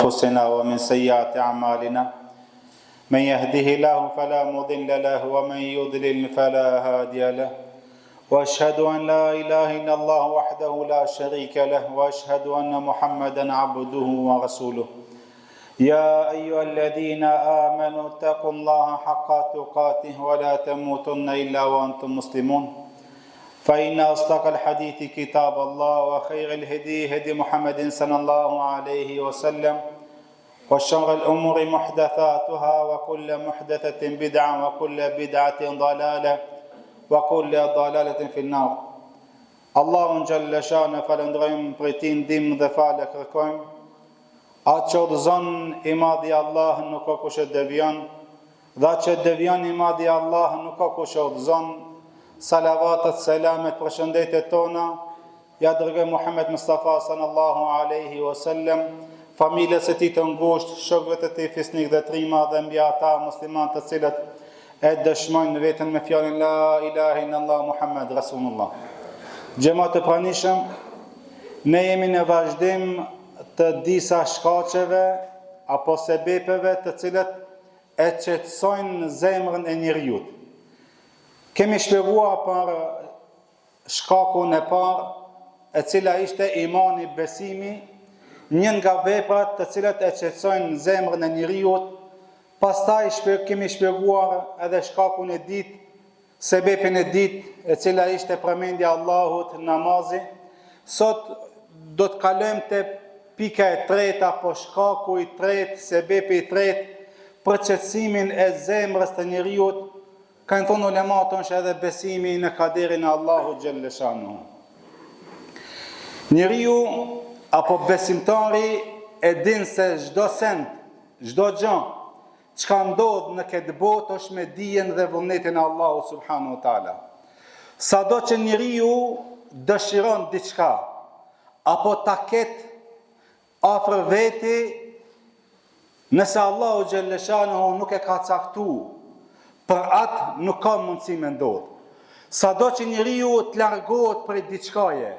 أنفسنا ومن سيئات أعمالنا من يهده الله فلا مضل له ومن يضلل فلا هادي له وأشهد أن لا إله إلا الله وحده لا شريك له وأشهد أن محمدا عبده ورسوله يا أيها الذين آمنوا اتقوا الله حق تقاته ولا تموتن إلا وأنتم مسلمون فإن أصدق الحديث كتاب الله وخير الهدي هدي محمد صلى الله عليه وسلم وشر الأمور محدثاتها وكل محدثة بدعة وكل بدعة ضلالة وكل ضلالة في النار. Allahun xhalla shana falënderojmë për ti ndihmë dhe falë kërkojmë. Atë që udhëzon i madhi Allah nuk ka kush e devion, dhe atë që devion i madhi Allah nuk ka kush e udhëzon. Salavatet, selamet, përshëndetjet tona ja dërgoj Muhammed Mustafa sallallahu alaihi wasallam, familjes së tij të ngushtë, shokëve të tij fisnik dhe trima dhe mbi ata muslimanë të cilët e dëshmojnë veten me fjalën la ilaha illallah Muhammed Rasulullah. Xhamat e pranishëm, ne jemi në vazhdim të disa shkaqeve apo sebepeve të cilët e qetësojnë zemrën e njeriut. Kemi shpjeguar për shkakun e parë, e cila ishte imani, besimi, një nga veprat të cilat e qetësojnë zemrën e njeriut. Pastaj kemi shpjeguar edhe shkakun e dytë, sebepin e dytë, e cila ishte përmendja Allahut, namazi. Sot do të kalojmë te pika e tretë apo shkaku i tretë, sebepi i tretë për qetësimin e zemrës të njeriut. Kanë thonë ulemat është edhe besimi në kaderin e Allahut xhelle shanuhu. Njeriu apo besimtari e din se çdo send, çdo gjë çka ndodh në këtë botë është me dijen dhe vullnetin e Allahut subhanahu wa taala. Sado që njeriu dëshiron diçka apo ta ketë afër veti, nëse Allahu xhelle shanuhu nuk e ka caktuar, për atë nuk ka mundësi me ndodhë. Sado që njeriu të largohet prej diçkaje,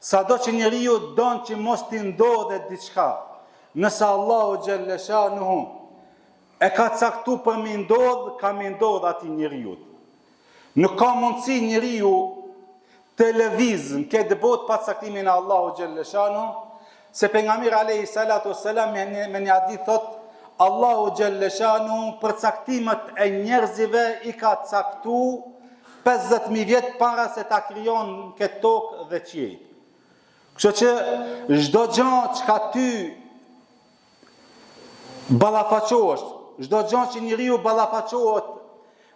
sado që njeriu don që mos t'i ndodhet diçka, nëse Allahu xhelle shanuhu e ka caktuar për mi ndodh, ka mi ndodh atij njeriu. Nuk ka mundësi njeriu të lëvizë në këtë botë pa caktimin e Allahu xhelle shanuhu, se pejgamberi alayhi salatu wassalam me një hadith thotë Allahu xhelle shanuhu për caktimet e njerëzive i ka caktu 50.000 vjet para se ta krijon këtë tokë dhe qiejt. Kështu që çdo gjë çka ty ballafaqohesh, çdo gjë që njeriu ballafaqohet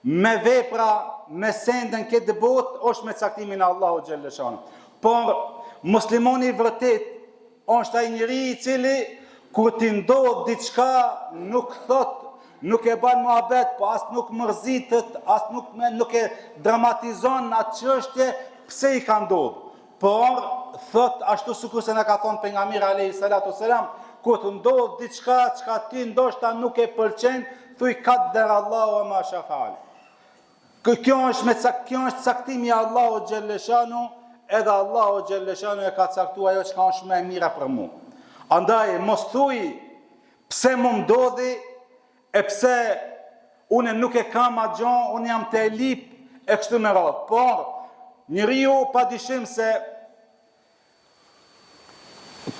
me vepra, me sende në këtë botë është me caktimin e Allahu xhelle shanuhu. Por muslimani vërtet është ai njeriu i cili kur t'i ndodh diçka nuk thot, nuk e ban muhabet, po as nuk mërzitet, as nuk e dramatizon atë çështje pse i ka ndodh. Por thot ashtu sikur se na ka thonë pejgamberi alayhi salatu wasalam, kur të ndodh diçka çka ti ndoshta nuk e pëlqen, thuj qadar Allahu ma sha faal. Kjo është caktimi i Allahut xhelle shanuhu, edhe Allahu xhelle shanuhu e ka caktuar ajo çka është më e mira për mua. Andaj, mos thuj pse më ndodhi, e pse unë nuk e kam atë gjë, unë jam të lip e kështu me radhë. Por, njeriu pa dyshim se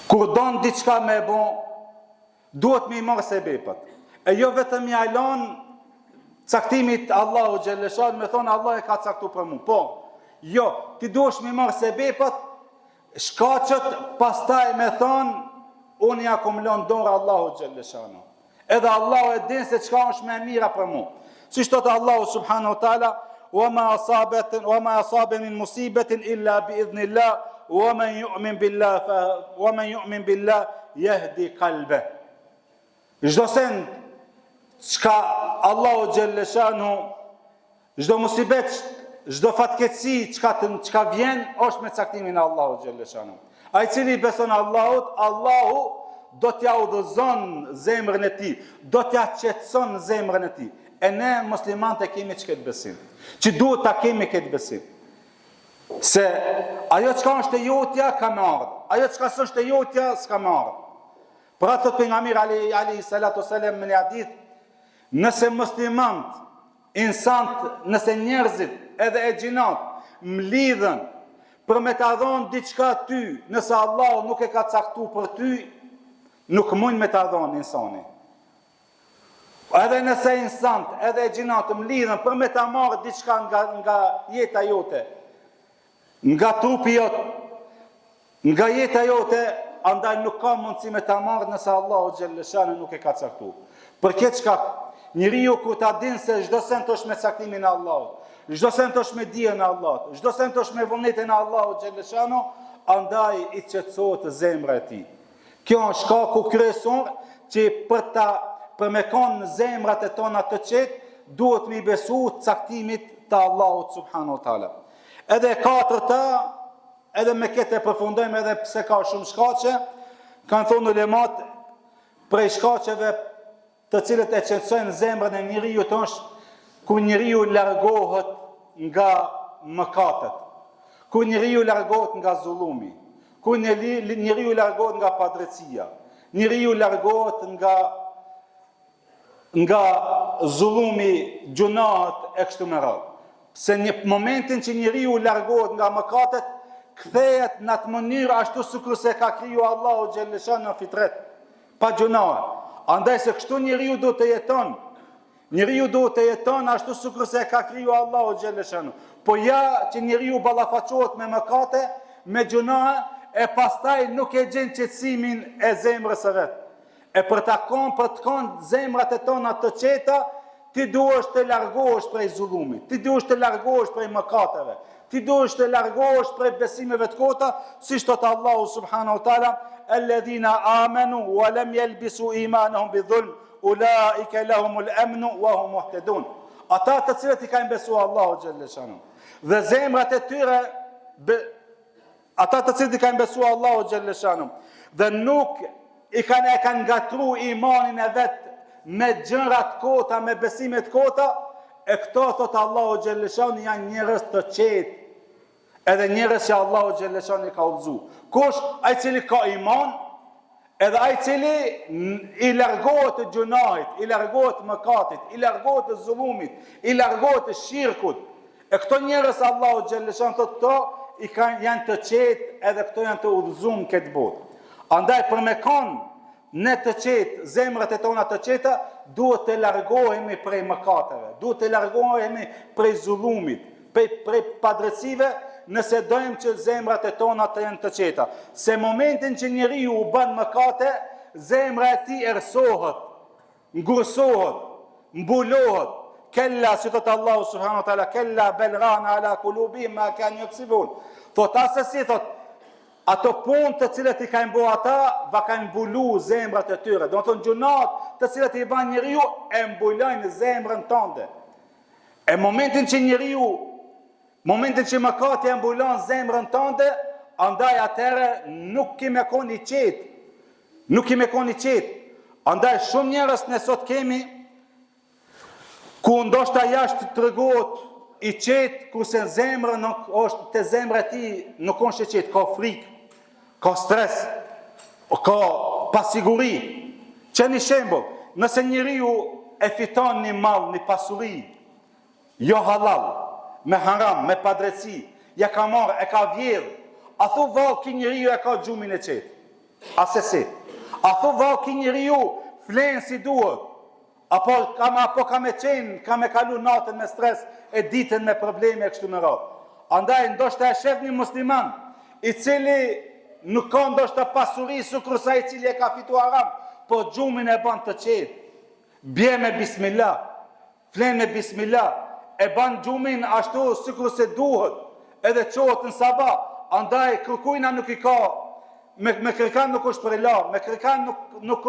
kur don diçka me e bon, duhet me i marrë sebepet. E jo vetëm i alon caktimit Allahu xhelle shanuhu me thonë Allah e ka caktuar për mua. Po, jo, ti duhesh me i marrë sebepet, shkaqet, pastaj me thonë unë ja kumlon dorë Allahu xhelle shanuhu. Edhe Allahu e din se çka është më e mira për mua. Siç thot Allahu subhanahu wa taala, "Wa ma asaba min musibatin illa bi idhnillah, wa man yu'min billah yahdi qalbah." Çdo send çka Allahu xhelle shanuhu, çdo musibet, çdo fatkeqësi çka vjen është me caktimin e Allahu xhelle shanuhu. Ai cili beson Allahut, Allahu do t'ja udhëzon zemrën e tij, do t'ja qetëson zemrën e tij. E ne muslimanët kemi këtë besim, që duhet ta kemi këtë besim. Se ajo çka është e jotja ka me ardhur, ajo çka s'është e jotja s'ka me ardhur. Pra thot pejgamberi alayhi salatu wasalam në hadith, nëse muslimant, insant, nëse njerëzit edhe e gjinat mlidhen për me ta dhonë diçka ty, nëse Allah nuk e ka caktu për ty, nuk mund me ta dhonë insani. Edhe nëse insant, edhe e gjinat mlidhen për me ta marrë diçka nga jeta jote, nga trupi jote, nga jeta jote, andaj nuk ka mundësi me ta marrë nëse Allahu xhalleshanu nuk e ka caktu. Për këtë shkak, njeriu kur ta din se çdo sent është me caktimin e Allahut, çdo sent është me dijen e Allahut, çdo sent është me vullnetin e Allahut xhalleshanu, andaj i qetësohet zemra e tij. Kjo është shkaku kryesor që për me kanë në zemrat e tona të qetë, duhet me i besu caktimit të Allahut subhanahu wa taala. Edhe katërta, edhe me këtë e përfundojmë edhe pse ka shumë shkaqe, kanë thonë ulemat prej shkaqeve të cilët e qetësojnë zemrën e njeriu është kur njeriu largohet nga mëkatet, kur njeriu largohet nga zullumi, kur njeriu largohet nga padrejtia, njeriu largohet nga zullumi, gjunahet e kështu me radhë. Se në momentin që njeriu largohet nga mëkatet, kthehet në atë mënyrë ashtu sikur se ka kriju Allahu xhalleshanu në fitret, pa gjunahe. Andaj se kështu njeriu duhet të jeton. Njeriu duhet të jeton ashtu sikur se ka kriju Allahu xhalleshanu. Po ja që njeriu ballafaqohet me mëkate, me gjunahe, e pastaj nuk e gjen qetësimin e zemrës së vet. E për të kanë zemrat e tona të qeta, ti duhesh të largohesh prej zullumit, ti duhesh të largohesh prej mëkateve, ti duhesh të largohesh prej besimeve të kota, siç thot Allahu subhanahu wa taala, alladhina amanu wa lam yalbisu imanuhum bidhulm, ulaika lahumul amnu wa hum muhtadun. Ata të cilët i kanë besuar Allahu xhalleshanu. Dhe zemrat e tyre ata të cilët i kanë besuar Allahu xhalleshanu dhe nuk i kanë ngatru imanin e vet me gjërat kota, me besimet kota, e këto thot Allahu xhalleshanu janë njerëz të qetë, edhe njerëz që Allahu xhalleshanu i ka udhëzu. Kush? Ai cili ka iman, edhe ai cili i largohet të gjunahit, i largohet të mëkatit, i largohet të zullumit, i largohet të shirkut. E këto njerëz Allahu xhalleshanu thot këto janë të qetë, edhe këto janë të udhëzuar këtë botë. Andaj për me kanë ne të qetë, zemrat e tona të qeta, duhet të largohemi prej mëkateve, duhet të largohemi prej zullumit, prej padrejësive, nëse dojmë që zemrat e tona të jenë të qeta. Se momentin që njeriu u bën mëkate, zemra e tij errësohet, ngursohet, mbulohet. Kella, si thot Allahu subhanahu wa taala, kella bel rana ala kulubihim ma kanu yaksibun. Thot asesi thot ato punë të cilët i kanë bërë ata, va kanë mbulu zemrat e tyre. Do të thonë gjunat të cilët i bën njeriu e mbulojnë zemrën tënde. E momentin që mëkati e mbulon zemrën tënde, andaj atëherë nuk ki me kon i qetë. Nuk ki me kon i qetë. Andaj shumë njerëz ne sot kemi ku ndoshta jashtë tregohet i qetë, kurse zemra nuk është te zemra e tij nuk është e qetë, ka frikë, ka stres, ka pasiguri. Që një shembull, nëse njeriu e fiton një mall, një pasuri, jo halal, me haram, me padrejti, ja ka marrë, e ka vjedh, a thu vallë ki njeriu e ka gjumin e qetë? Asesi. A thu vallë ki njeriu flen si duhet? Apo ka me qenë, ka me kalu natën me stres, e ditën me probleme e kështu me radhë. Andaj, ndoshta e shef një musliman, i cili nuk ka ndoshta pasuri sikur sa i cili e ka fitu haram, po gjumin e ban të qetë. Bje me bismillah, flen me bismillah, e ban gjumin ashtu sikur se duhet, edhe qohet në sabah. Andaj, kërkujna nuk i ka, me kërkan nuk është prela, me kërkan nuk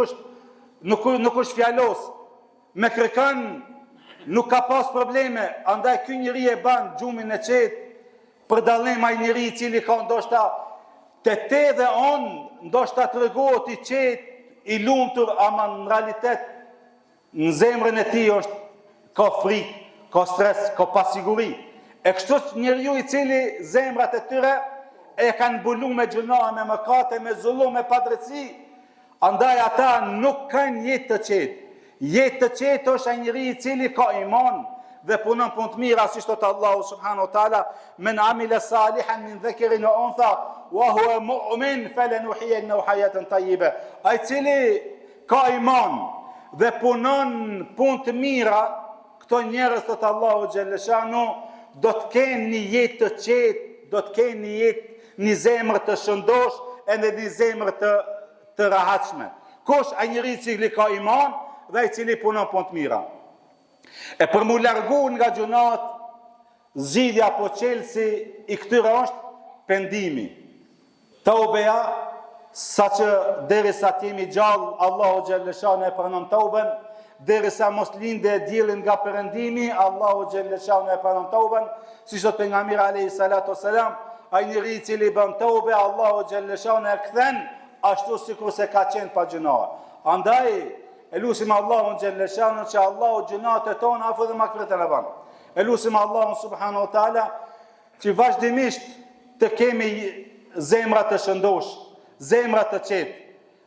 është fjalos, me kërkan nuk ka pas probleme. Andaj ky njeri e ban gjumin e qetë, për dallim ai njeri i cili ka ndoshta te dhe on, ndoshta tregohet i qetë, i lumtur, ama në realitet në zemrën e tij është ka frikë, ka stres, ka pasiguri. E kështu njeriu i cili zemrat e tyre e kanë mbuluar me gjuna, me mëkate, me zullum, me padrejti, Andaj ata nuk kanë jetë të qetë. Jetë të qetë është ai njeri I cili ka iman dhe punon punë të mira, si thot Allahu subhanahu wa taala, men amila salihan min dhakarin wa untha wa huwa mu'min falanuhyiyannahu hayatan tayyiba. Ai cili ka iman dhe punon punë të mira, këto njerëz thot Allahu xhalleshanu do të kenë një jetë të qetë, do të kenë një jetë, një zemër të shëndosh edhe një zemër të rahatshme. Kush ai njeri I cili ka iman dhe ai cili punon punë të mira. E për mu largu nga gjunat, zgjidhja apo çelësi I këtyre është pendimi. Taubeja, saqë derisa të jemi gjallë, Allahu xhalleshanu e pranon tauben, derisa mos linde dielli nga perëndimi, Allahu xhalleshanu e pranon tauben, siç thot pejgamberi alayhi salatu wassalam, ai njeri I cili bën taube, Allahu xhalleshanu e kthen ashtu sikur se ka qenë pa gjuna. Andaj e lusim Allahun xhalleshanu që Allahu gjunat e tona afu dhe makfiretën e ban. E lusim Allahun subhanahu wa taala që vazhdimisht të kemi zemra të shëndosh, zemra të qetë,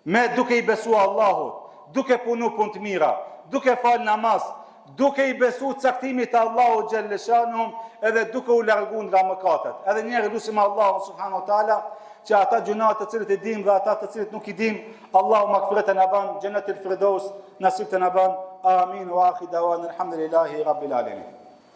me duke I besu Allahut, duke punu punë të mira, duke fal namaz, duke I besu caktimit të Allahu xhalleshanu edhe duke u largu nga mëkatet. Edhe njerë lusim Allahun subhanahu wa taala që ata gjunat të cilët I dim dhe ata të cilët nuk I dim, Allahu magfiretën e ban, Jannatul Firdaus nasib të na ban. Amin wa akhi dawan alhamdulillahi rabbil alamin.